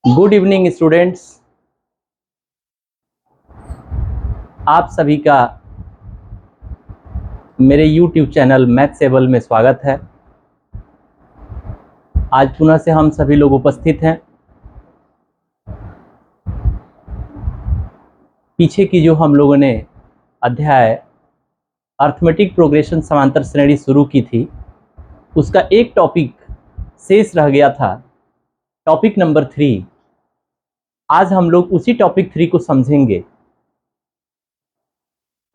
Good evening students. आप सभी का मेरे यूट्यूब चैनल मैथ्सेबल में स्वागत है। आज पुनः से हम सभी लोग उपस्थित हैं। पीछे की जो हम लोगों ने अध्याय अर्थमेटिक प्रोग्रेशन समांतर श्रेणी शुरू की थी, उसका एक टॉपिक शेष रह गया था, टॉपिक नंबर 3। आज हम लोग उसी टॉपिक 3 को समझेंगे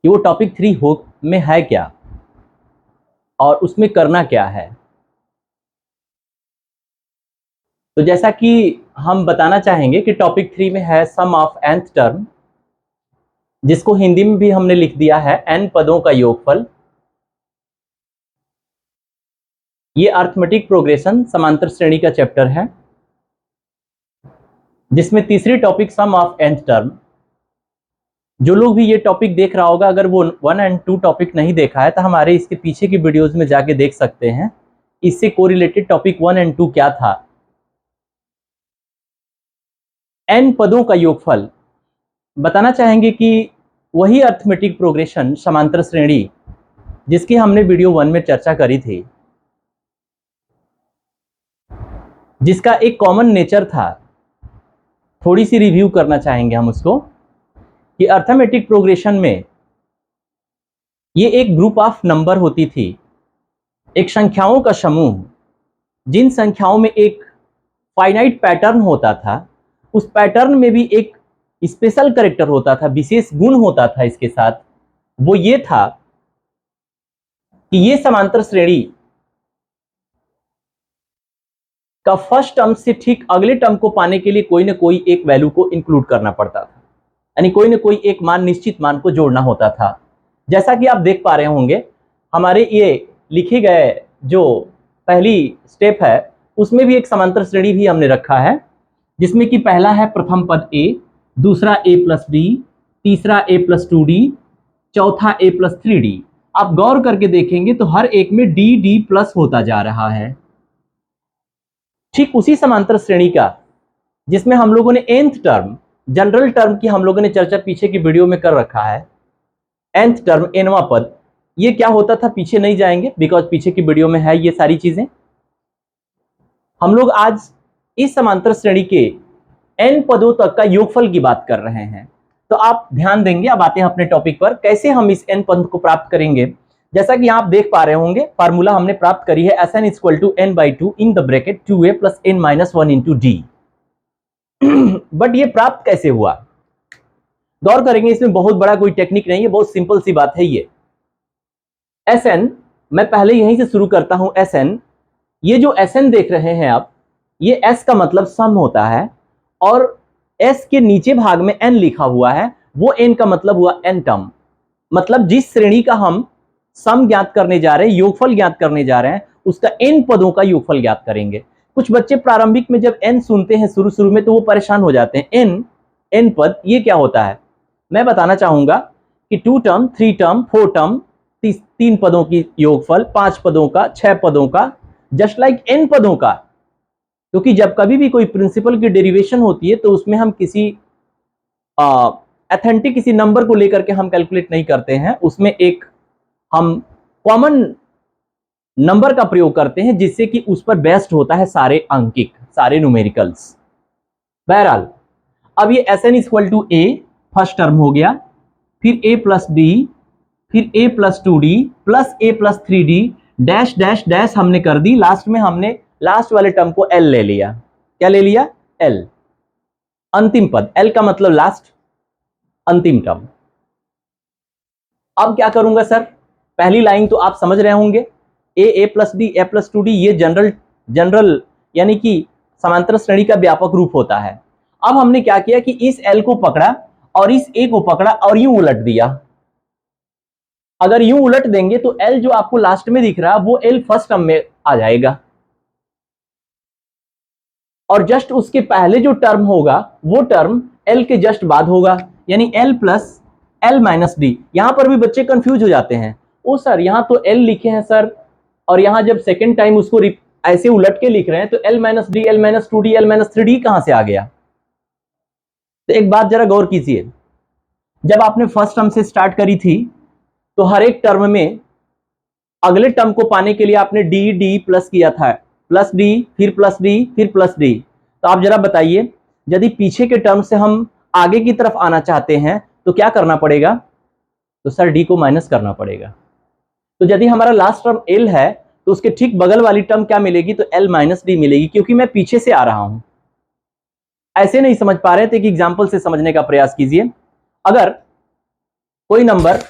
कि वो टॉपिक 3 में है क्या और उसमें करना क्या है। तो जैसा कि हम बताना चाहेंगे कि टॉपिक 3 में है सम ऑफ nth टर्म, जिसको हिंदी में भी हमने लिख दिया है n पदों का योगफल। ये अर्थमेटिक प्रोग्रेशन समांतर श्रेणी का चैप्टर है, जिसमें तीसरी topic sum of nth term. जो लोग भी ये टॉपिक देख रहा होगा, अगर वो 1 और 2 टॉपिक नहीं देखा है तो हमारे इसके पीछे की वीडियोस में जाके देख सकते हैं। इससे कोरिलेटेड टॉपिक 1 और 2 क्या था। n पदों का योगफल बताना चाहेंगे कि वही अर्थमेटिक प्रोग्रेशन समांतर श्रेणी जिसकी हमने वीडियो 1 में चर्चा करी थी, जिसका एक कॉमन नेचर था। थोड़ी सी रिव्यू करना चाहेंगे हम उसको कि अर्थमेटिक प्रोग्रेशन में ये एक ग्रुप ऑफ नंबर होती थी, एक संख्याओं का समूह, जिन संख्याओं में एक फाइनाइट पैटर्न होता था। उस पैटर्न में भी एक स्पेशल कैरेक्टर होता था, विशेष गुण होता था इसके साथ। वो ये था कि ये समांतर श्रेणी का फर्स्ट टर्म से ठीक अगले टर्म को पाने के लिए कोई ना कोई एक वैल्यू को इंक्लूड करना पड़ता था, यानी कोई ना कोई एक मान, निश्चित मान को जोड़ना होता था। जैसा कि आप देख पा रहे होंगे, हमारे ये लिखे गए जो पहली स्टेप है उसमें भी एक समांतर श्रेणी भी हमने रखा है, जिसमें कि पहला है प्रथम पद a, दूसरा a प्लस d, तीसरा a प्लस 2d, चौथा a प्लस 3d। आप गौर करके देखेंगे तो हर एक में d प्लस होता जा रहा है। ठीक उसी समांतर श्रेणी का जिसमें हम लोगों ने nth टर्म, जनरल टर्म की हम लोगों ने चर्चा पीछे की वीडियो में कर रखा है। nth टर्म, nवां पद, ये क्या होता था पीछे नहीं जाएंगे, बिकॉज पीछे की वीडियो में है ये सारी चीजें। हम लोग आज इस समांतर श्रेणी के n पदों तक का योगफल की बात कर रहे हैं। तो आप ध्यान देंगे। अब आते हैं अपने टॉपिक पर, कैसे हम इस n पद को प्राप्त करेंगे। जैसा कि आप देख पा रहे होंगे, फार्मूला हमने प्राप्त करी है Sn = n/2 in the bracket 2a + n - 1 × d। But ये प्राप्त कैसे हुआ, गौर करेंगे। इसमें बहुत बड़ा कोई टेक्निक नहीं है, बहुत सिंपल सी बात है ये। Sn, मैं पहले यहीं से शुरू करता हूं। Sn, ये जो Sn देख रहे हैं आप, ये S का मतलब सम होता है, और S के नीचे भाग में n लिखा हुआ है, वो n का मतलब हुआ n टर्म। मतलब जिस श्रेणी का हम सम ज्ञात करने जा रहे हैं, योगफल ज्ञात करने जा रहे हैं, उसका n पदों का योगफल ज्ञात करेंगे। कुछ बच्चे प्रारंभिक में जब n सुनते हैं शुरू में तो वो परेशान हो जाते हैं। n पद ये क्या होता है, मैं बताना चाहूंगा कि 2 टर्म, 3 टर्म, 4 टर्म, 3 पदों की योगफल, 5 पदों का, 6 पदों का, जस्ट लाइक n पदों का। क्योंकि जब कभी भी कोई प्रिंसिपल की डेरिवेशन होती है तो उसमें हम किसी ऑथेंटिक किसी नंबर को लेकर के हम कैलकुलेट नहीं करते हैं, उसमें एक हम कॉमन नंबर का प्रयोग करते हैं, जिससे कि उस पर बेस्ड होता है सारे अंकिक, सारे न्यूमेरिकल्स। बहरहाल, अब ये Sn = a फर्स्ट टर्म हो गया, फिर a + d, फिर a + 2d plus a + 3d dash dash dash हमने कर दी। लास्ट में हमने लास्ट वाले टर्म को l ले लिया। क्या ले लिया? l, अंतिम पद। l का मतलब लास्ट, अंतिम टर्म। अब क्या करूंगा सर, पहली लाइन तो आप समझ रहे होंगे, a + d, a + 2d, ये जनरल यानी कि समांतर श्रेणी का व्यापक रूप होता है। अब हमने क्या किया कि इस l को पकड़ा और इस a को पकड़ा और यूं उलट दिया। अगर यूं उलट देंगे तो l जो आपको लास्ट में दिख रहा है वो l फर्स्ट टर्म में आ जाएगा, और जस्ट उसके पहले जो टर्म होगा वो टर्म l के जस्ट बाद होगा, यानी l + l - d। यहां पर भी बच्चे कंफ्यूज हो जाते हैं, ओ सर यहां तो l लिखे हैं सर, और यहां जब सेकेंड टाइम उसको ऐसे उलट के लिख रहे हैं तो l - d, l - 2d, l - 3d कहां से आ गया। तो एक बात जरा गौर कीजिए, जब आपने फर्स्ट टर्म से स्टार्ट करी थी तो हर एक टर्म में अगले टर्म को पाने के लिए आपने डी डी प्लस किया था, प्लस डी फिर प्लस डी फिर प्लस डी। तो आप जरा बताइए, यदि पीछे के टर्म से हम आगे की तरफ आना चाहते हैं तो क्या करना पड़ेगा? तो सर डी को माइनस करना पड़ेगा। तो यदि हमारा लास्ट टर्म एल है तो उसके ठीक बगल वाली टर्म क्या मिलेगी? तो एल माइनस डी मिलेगी, क्योंकि मैं पीछे से आ रहा हूं। ऐसे नहीं समझ पा रहे थे कि एग्जाम्पल से समझने का प्रयास कीजिए। अगर कोई नंबर,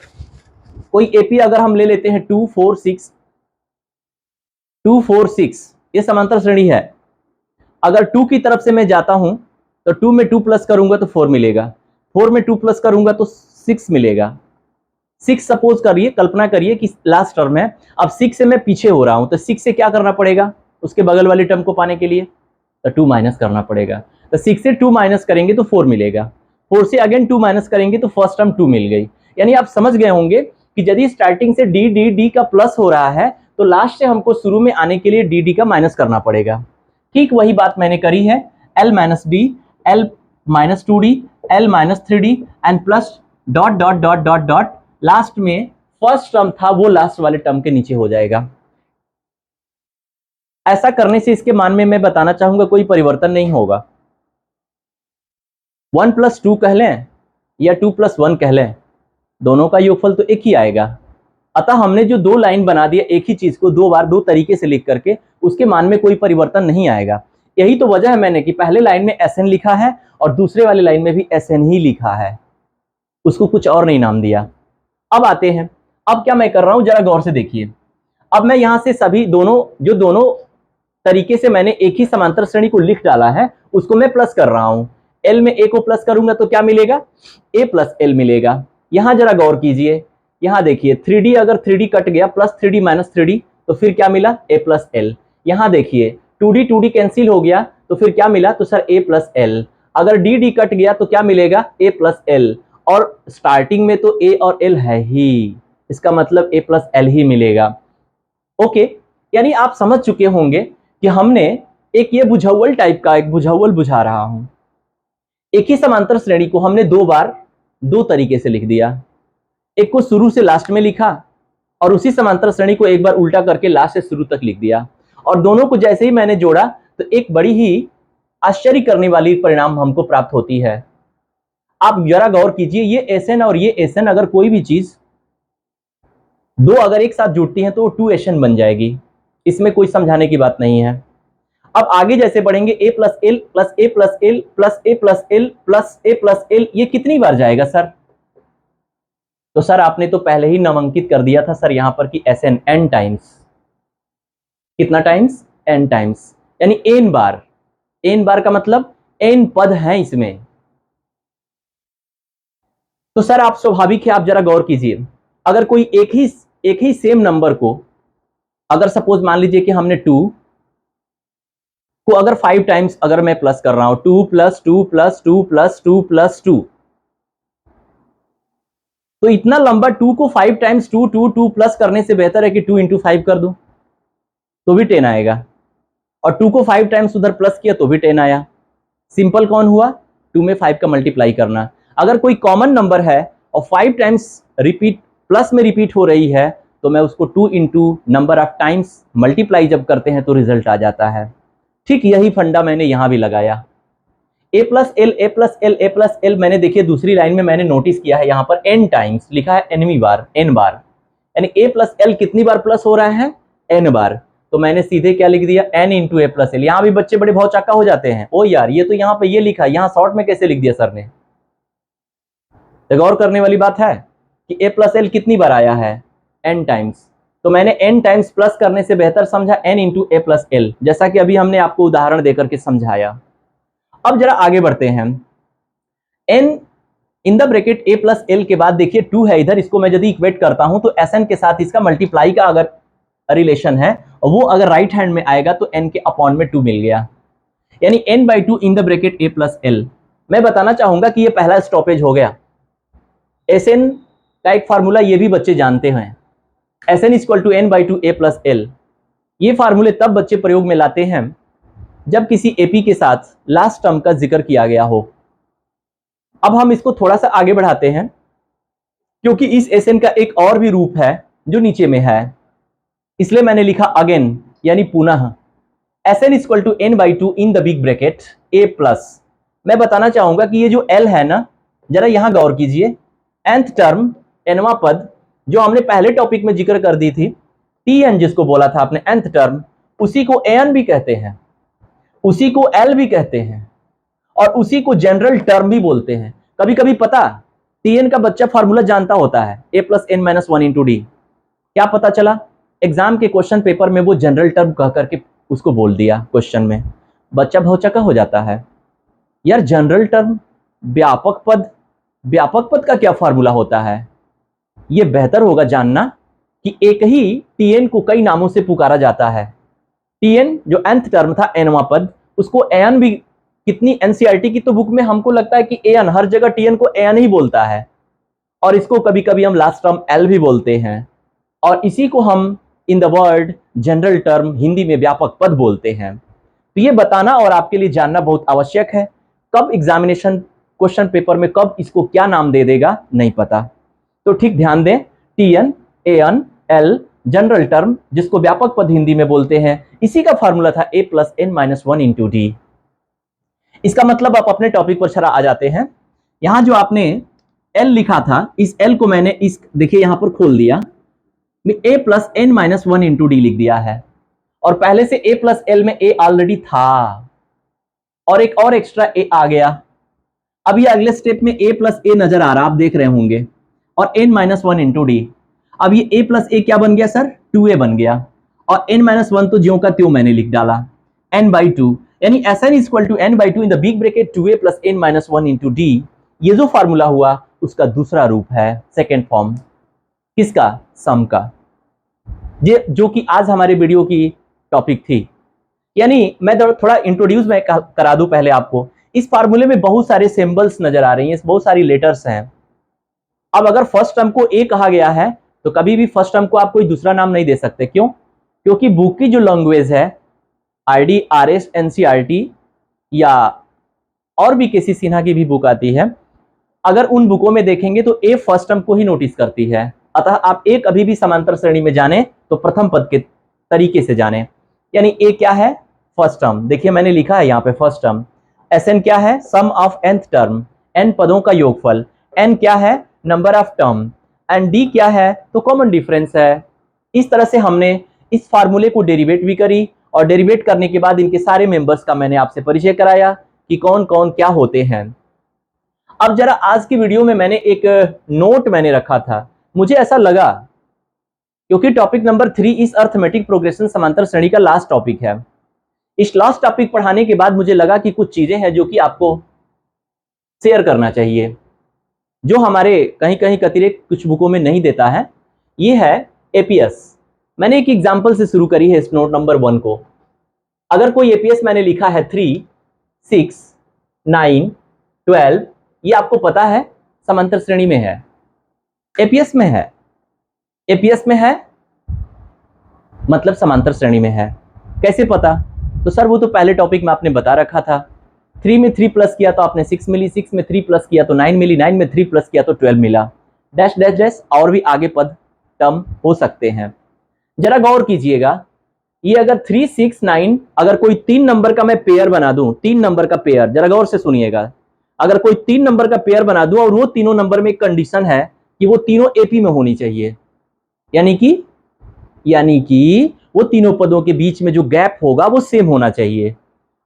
कोई एपी अगर हम ले लेते हैं 2 4 6, 2 4 6, ये समांतर श्रेणी है। अगर 2 की तरफ से मैं जाता हूं तो 2 में 2 प्लस करूंगा तो 4 मिलेगा, 4 में 2 प्लस करूंगा तो 6 मिलेगा। 6 सपोज करिए, कल्पना करिए कि लास्ट टर्म है। अब 6 से मैं पीछे हो रहा हूं तो 6 से क्या करना पड़ेगा उसके बगल वाली टर्म को पाने के लिए? तो 2 माइनस करना पड़ेगा। तो 6 से 2 माइनस करेंगे तो 4 मिलेगा, 4 से अगेन 2 माइनस करेंगे तो फर्स्ट टर्म 2 मिल गई। यानी आप समझ गए होंगे कि यदि स्टार्टिंग से डी डी डी का प्लस हो रहा है तो लास्ट से हमको शुरू में आने के लिए डी डी का माइनस करना पड़ेगा। ठीक वही बात मैंने करी है, L minus D, L minus 2d, L minus 3d and plus dot dot dot dot dot, last में फर्स्ट टर्म था वो लास्ट वाले टर्म के नीचे हो जाएगा। ऐसा करने से इसके मान में मैं बताना चाहूंगा कोई परिवर्तन नहीं होगा। 1 प्लस 2 कह लें या 2 प्लस 1 कह लें, दोनों का योगफल तो एक ही आएगा। अतः हमने जो दो लाइन बना दिया एक ही चीज को दो बार दो तरीके से लिख करके, उसके मान में कोई परिवर्तन नहीं आएगा। यही तो वजह है मैंने कि पहले लाइन में SN लिखा है और दूसरे वाली लाइन में भी SN ही लिखा है, उसको कुछ और नहीं नाम दिया। अब आते हैं, अब क्या मैं कर रहा हूं जरा गौर से देखिए। अब मैं यहां से सभी दोनों तरीके से मैंने एक ही समांतर श्रेणी को लिख डाला है उसको मैं प्लस कर रहा हूं। L में A को प्लस करूंगा तो क्या मिलेगा? A प्लस L मिलेगा। यहां जरा गौर कीजिए, यहां देखिए 3D अगर 3D कट गया प्लस 3D माइनस 3D तो फिर क्या मिला? A plus L। यहां देखिए 2D कैंसिल हो गया तो फिर क्या मिला? तो सर A प्लस L। अगर D कट गया तो क्या मिलेगा? A plus L। और स्टार्टिंग में तो A और L है ही, इसका मतलब A प्लस L ही मिलेगा। ओके, यानी आप समझ चुके होंगे कि हमने एक ये बुझावल टाइप का एक बुझावल बुझा रहा हूं। एक ही समांतर श्रेणी को हमने दो बार दो तरीके से लिख दिया, एक को शुरू से लास्ट में लिखा और उसी समांतर श्रेणी को एक बार उल्टा करके लास्ट से शुरू तक लिख दिया, और दोनों को जैसे ही मैंने जोड़ा तो एक बड़ी ही आश्चर्य करने वाली परिणाम हमको प्राप्त होती है। आप जरा गौर कीजिए, ये SN और ये SN अगर कोई भी चीज दो अगर एक साथ जुड़ती हैं तो वो 2SN बन जाएगी, इसमें कोई समझाने की बात नहीं है। अब आगे जैसे बढ़ेंगे A plus L plus A plus L plus A plus L plus A plus l, ये कितनी बार जाएगा सर? तो सर आपने तो पहले ही नामांकित कर दिया था सर यहां पर कि SN n टाइम्स। कितना टाइम्स? n टाइम्स, यानी n बार। n बार का मतलब n पद हैं इसमें। तो सर आप स्वाभाविक है, आप जरा गौर कीजिए, अगर कोई एक ही सेम नंबर को, अगर सपोज मान लीजिए कि हमने 2 को अगर 5 टाइम्स अगर मैं प्लस कर रहा हूं, 2 प्लस 2 प्लस 2 प्लस 2 प्लस 2, तो इतना लंबा 2 को 5 टाइम्स 2 2 2 प्लस करने से बेहतर है कि 2 इंटू 5 कर दूं तो भी 10 आएगा, और 2 को 5 टाइम्स उधर प्लस किया तो भी 10 आया। सिंपल कौन हुआ? 2 में 5 का मल्टीप्लाई करना। अगर कोई कॉमन नंबर है और 5 टाइम्स रिपीट प्लस में रिपीट हो रही है तो मैं उसको 2 into number of times multiply जब करते हैं तो रिजल्ट आ जाता है। ठीक यही फंडा मैंने यहां भी लगाया। A plus L A plus L A plus L, मैंने देखिए दूसरी लाइन में मैंने नोटिस किया है यहां पर n टाइम्स लिखा है, nवीं बार, n बार, यानी A प्लस एल कितनी बार प्लस हो रहा है? n बार। तो मैंने सीधे क्या लिख दिया? n into A plus L. यहां भी बच्चे बड़े भौचाका हो जाते हैं, ओ यार ये तो यहां पे ये लिखा, यहां शॉर्ट में कैसे लिख दिया सर ने? तो गौर करने वाली बात है कि A प्लस एल कितनी बार आया है? n times. तो मैंने n टाइम्स प्लस करने से बेहतर समझा n into A plus L, जैसा कि अभी हमने आपको उदाहरण देकर के समझाया। अब जरा आगे बढ़ते हैं, n in the bracket A plus L के बाद देखिए 2 है इधर, इसको मैं यदि इक्वेट करता हूं तो SN के साथ इसका मल्टीप्लाई का अगर रिलेशन है और वो अगर राइट हैंड में आएगा तो n के अपॉन में 2 मिल गया, यानी n/2 in the bracket A plus L. मैं बताना चाहूंगा कि ये पहला स्टॉपेज हो गया। SN का एक फार्मूला ये भी बच्चे जानते हैं, SN equal to n/2 A plus l. ये फार्मूले तब बच्चे प्रयोग में लाते हैं जब किसी AP के साथ लास्ट टर्म का जिक्र किया गया हो। अब हम इसको थोड़ा सा आगे बढ़ाते हैं, क्योंकि इस Sn का एक और भी रूप है जो नीचे में है, इसलिए मैंने लिखा अगेन यानी पुनः Sn equal to n by two in the big bracket a plus. मैं बताना चाहूंगा कि ये जो L है ना, जरा यहां गौर कीजिए, nth टर्म nवां पद जो हमने पहले टॉपिक में जिक्र कर दी थी, Tn जिसको बोला था आपने nth टर्म, उसी को An भी कहते हैं, उसी को L भी कहते हैं और उसी को जनरल टर्म भी बोलते हैं। कभी कभी पता Tn का बच्चा फार्मूला जानता होता है a plus n minus one into D, क्या पता चला एग्जाम के क्वेश्चन पेपर में वो जनरल टर्म कह करके उसको बोल दिया क्वेश्चन में, बच्चा भौचक्का हो जाता है। यार जनरल टर्म, व्यापक पद, व्यापक पद का क्या फार्मूला होता है? ये बेहतर होगा जानना कि एक ही Tn को कई नामों से पुकारा जाता है। Tn जो nth टर्म था nवां पद, उसको An भी, कितनी एनसीईआरटी की तो बुक में हमको लगता है कि An, हर जगह Tn को An ही बोलता है, और इसको कभी कभी हम लास्ट टर्म L भी बोलते हैं, और इसी को हम in the word general term Hindi में व्यापक पद बोलते हैं। तो ये बताना और आपके लिए जानना बहुत आवश्यक है, कब एग्जामिनेशन क्वेश्चन पेपर में कब इसको क्या नाम दे देगा नहीं पता। तो ठीक ध्यान दें, Tn, An, L general term जिसको व्यापक पद हिंदी में बोलते हैं, इसी का फार्मूला था a plus n minus one into D. इसका मतलब आप अपने टॉपिक पर छरा आ जाते हैं। यहां जो आपने L लिखा था, इस L को मैंने इस देखिए यहां पर खोल दिया, a plus n minus one into D लिख दिया है, और पहले से a प्लस L में a ऑलरेडी था और एक और एक्स्ट्रा a आ गया। अब ये अगले स्टेप में a प्लस a नजर आ रहा, आप देख रहे होंगे, और n minus one into D. अब ये a प्लस a क्या बन गया सर? 2a बन गया, और n माइनस वन तो ज्यों का त्यों मैंने लिख डाला, n बाई टू, यानी Sn equal to n by two in the big bracket 2a plus n minus one into d. ये जो फार्मूला हुआ उसका दूसरा रूप है, सेकेंड फॉर्म, किसका? सम का, ये जो कि आज हमारे वीडियो की टॉपिक थी। यानी मैं थोड़ा इंट्रोड्यूस मैं करा दूं पहले आपको, इस फार्मूले में बहुत सारे सिंबल्स नजर आ रही हैं, बहुत सारी लेटर्स हैं। अब अगर फर्स्ट टर्म को ए कहा गया है तो कभी भी फर्स्ट टर्म को आप कोई दूसरा नाम नहीं दे सकते, क्यों? क्योंकि बुक की जो लैंग्वेज है, आईडी, आरएस, एनसीईआरटी या और भी केसी सिन्हा की भी बुक आती है, अगर उन बुकों में देखेंगे तो ए फर्स्ट टर्म को ही नोटिस करती है। अतः आप ए कभी भी समांतर श्रेणी में जाने तो प्रथम पद के तरीके से जाने, यानी ए क्या है? First term. देखिए मैंने लिखा है यहाँ पे फर्स्ट टर्म। Sn क्या है? सम ऑफ nth टर्म, n पदों का योगफल। n क्या है? Number of term. And d क्या है? तो कॉमन डिफरेंस है। इस तरह से हमने इस फार्मूले को डेरिवेट भी करी, और डेरिवेट करने के बाद इनके सारे मेंबर्स का मैंने आपसे परिचय कराया कि कौन कौन क्या होते हैं। अब जरा आज की वीडियो में मैंने एक नोट मैंने रखा था, मुझे ऐसा लगा क्योंकि टॉपिक नंबर 3 इस अर्थमेटिक प्रोग्रेशन समांतर श्रेणी का लास्ट टॉपिक है, इस लास्ट टॉपिक पढ़ाने के बाद मुझे लगा कि कुछ चीजें हैं जो कि आपको शेयर करना चाहिए, जो हमारे कहीं कहीं अतिरिक्त कुछ बुकों में नहीं देता है। ये है एपीएस। मैंने एक एग्जांपल से शुरू करी है इस नोट नंबर 1 को। अगर कोई एपीएस मैंने लिखा है 3, 6, 9, 12, ये आपको पता है समांतर श्रेणी में है, एपीएस में है, एपीएस में है मतलब समांतर श्रेणी में है। कैसे पता? तो सर वो तो पहले टॉपिक में आपने बता रखा था, 3 में 3 प्लस किया तो आपने 6 मिली, 6 में 3 प्लस किया तो 9 मिली, 9 में 3 प्लस किया तो 12 मिला, डैश डैश डैश, और भी आगे पद टर्म हो सकते हैं। जरा गौर कीजिएगा, ये अगर 3, 6, 9, अगर कोई 3 नंबर का मैं पेयर बना दूं, 3 नंबर का पेयर, जरा गौर से सुनिएगा, अगर कोई 3 नंबर का पेयर बना दूं और वो तीनों नंबर में एक कंडीशन है कि वो तीनों एपी में होनी चाहिए, यानी कि वो तीनों पदों के बीच में जो गैप होगा वो सेम होना चाहिए।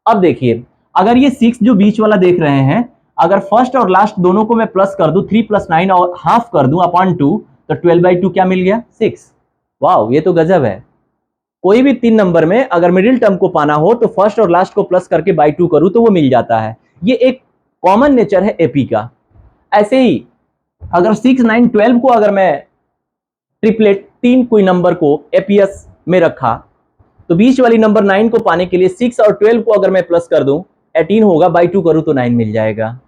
अब देखिए, अगर ये 6 जो बीच वाला देख रहे हैं, अगर फर्स्ट और लास्ट दोनों को मैं प्लस कर दूं, 3 + 9 और हाफ कर दूं अपॉन 2, तो 12/2 क्या मिल गया? 6। वाह, ये तो गजब है। कोई भी 3 नंबर में अगर मिडिल टर्म को पाना हो तो फर्स्ट और लास्ट को प्लस करके बाई 2 करूं तो वो मिल जाता है। ये एक कॉमन नेचर है एपी का। ऐसे ही अगर 6, 9, 12 को अगर मैं ट्रिपलेट 3 कोई नंबर को एपीएस में रखा तो बीच वाली नंबर 9 को पाने के लिए 6 और 12 को अगर मैं प्लस कर दूं 18 होगा, बाई 2 करूं तो 9 मिल जाएगा।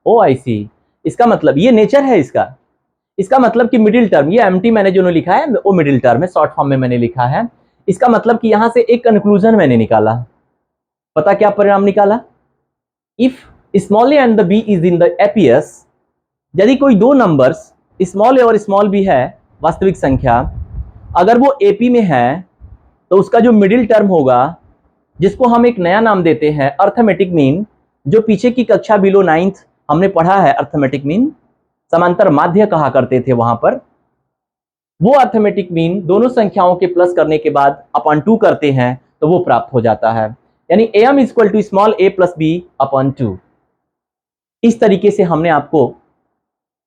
ओ आई सी, इसका मतलब ये नेचर है इसका। इसका मतलब कि मिडिल टर्म, ये एमटी मैंने जो लिखा है वो मिडिल टर्म है, शॉर्ट फॉर्म में मैंने लिखा है। इसका मतलब कि यहां से एक कंक्लूजन मैंने निकाला। पता क्या परिणाम निकाला? If small a and the b is in the APs, यदि कोई दो नंबर्स स्मॉल ए और स्मॉल बी है वास्तविक संख्या, अगर वो एपी में है तो उसका जो मिडिल टर्म होगा, जिसको हम एक नया नाम देते हैं अर्थमेटिक मीन, जो पीछे की कक्षा बिलो 9th हमने पढ़ा है, अर्थमेटिक मीन समांतर माध्य कहा करते थे वहां पर, वो अर्थमेटिक मीन दोनों संख्याओं के प्लस करने के बाद अपॉन 2 करते हैं तो वो प्राप्त हो जाता है, यानी am equal to small a plus b upon 2। इस तरीके से हमने आपको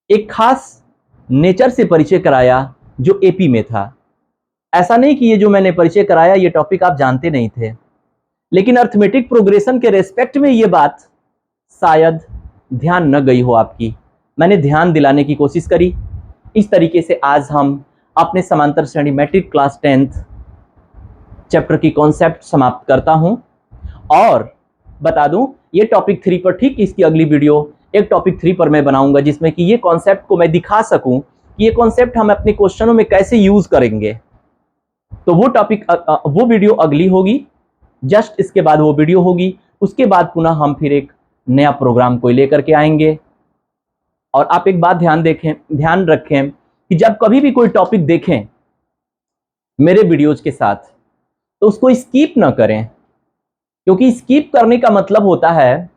एक खास नेचर से परिचय कराया जो एपी में था। ऐसा नहीं कि ये जो मैंने परिचय कराया ये टॉपिक आप जानते नहीं थे, लेकिन अर्थमेटिक प्रोग्रेशन के रेस्पेक्ट में ये बात शायद ध्यान न गई हो आपकी, मैंने ध्यान दिलाने की कोशिश करी। इस तरीके से आज हम अपने समांतर श्रेणी मैट्रिक क्लास 10th चैप्टर की कॉन्सेप्ट समाप्त करता हूं और बता दूं ये टॉपिक 3 पर, ठीक इसकी अगली वीडियो एक टॉपिक 3 पर मैं बनाऊंगा, जिसमें कि ये कॉन्सेप्ट को मैं दिखा सकूं कि ये कॉन्सेप्ट हम अपने क्वेश्चनों में कैसे यूज करेंगे। तो वो टॉपिक वो वीडियो अगली होगी, जस्ट इसके बाद वो वीडियो होगी, उसके बाद पुनः हम फिर एक नया प्रोग्राम को लेकर के आएंगे। और आप एक बात ध्यान रखें कि जब कभी भी कोई टॉपिक देखें मेरे वीडियोज के साथ तो उसको स्किप ना करें, क्योंकि स्किप करने का मतलब होता है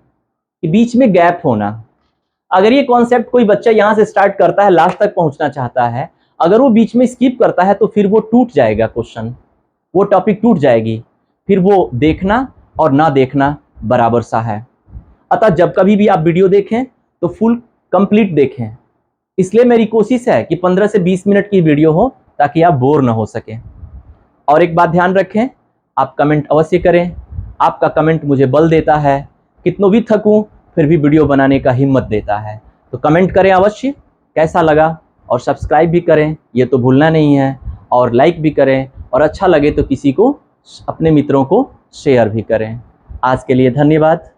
कि बीच में गैप होना। अगर ये कॉन्सेप्ट कोई बच्चा यहाँ से स्टार्ट करता है, लास्ट तक पहुंचना चाहता है, अगर वो बीच में स्किप करता है तो फिर वो टूट जाएगा क्वेश्चन, वो टॉपिक टूट जाएगी, फिर वो देखना और ना देखना बराबर सा है। अतः जब कभी भी आप वीडियो देखें तो फुल कंप्लीट देखें। इसलिए मेरी कोशिश है कि 15 से 20 मिनट की वीडियो हो ताकि आप बोर ना हो सके। और एक बात ध्यान रखें, आप कमेंट अवश्य करें, आपका कमेंट मुझे बल देता है, कितनों भी थकूं फिर भी वीडियो बनाने का हिम्मत देता है। तो कमेंट करें अवश्य कैसा लगा, और सब्सक्राइब भी करें, ये तो भूलना नहीं है, और लाइक भी करें, और अच्छा लगे तो किसी को, अपने मित्रों को शेयर भी करें। आज के लिए धन्यवाद।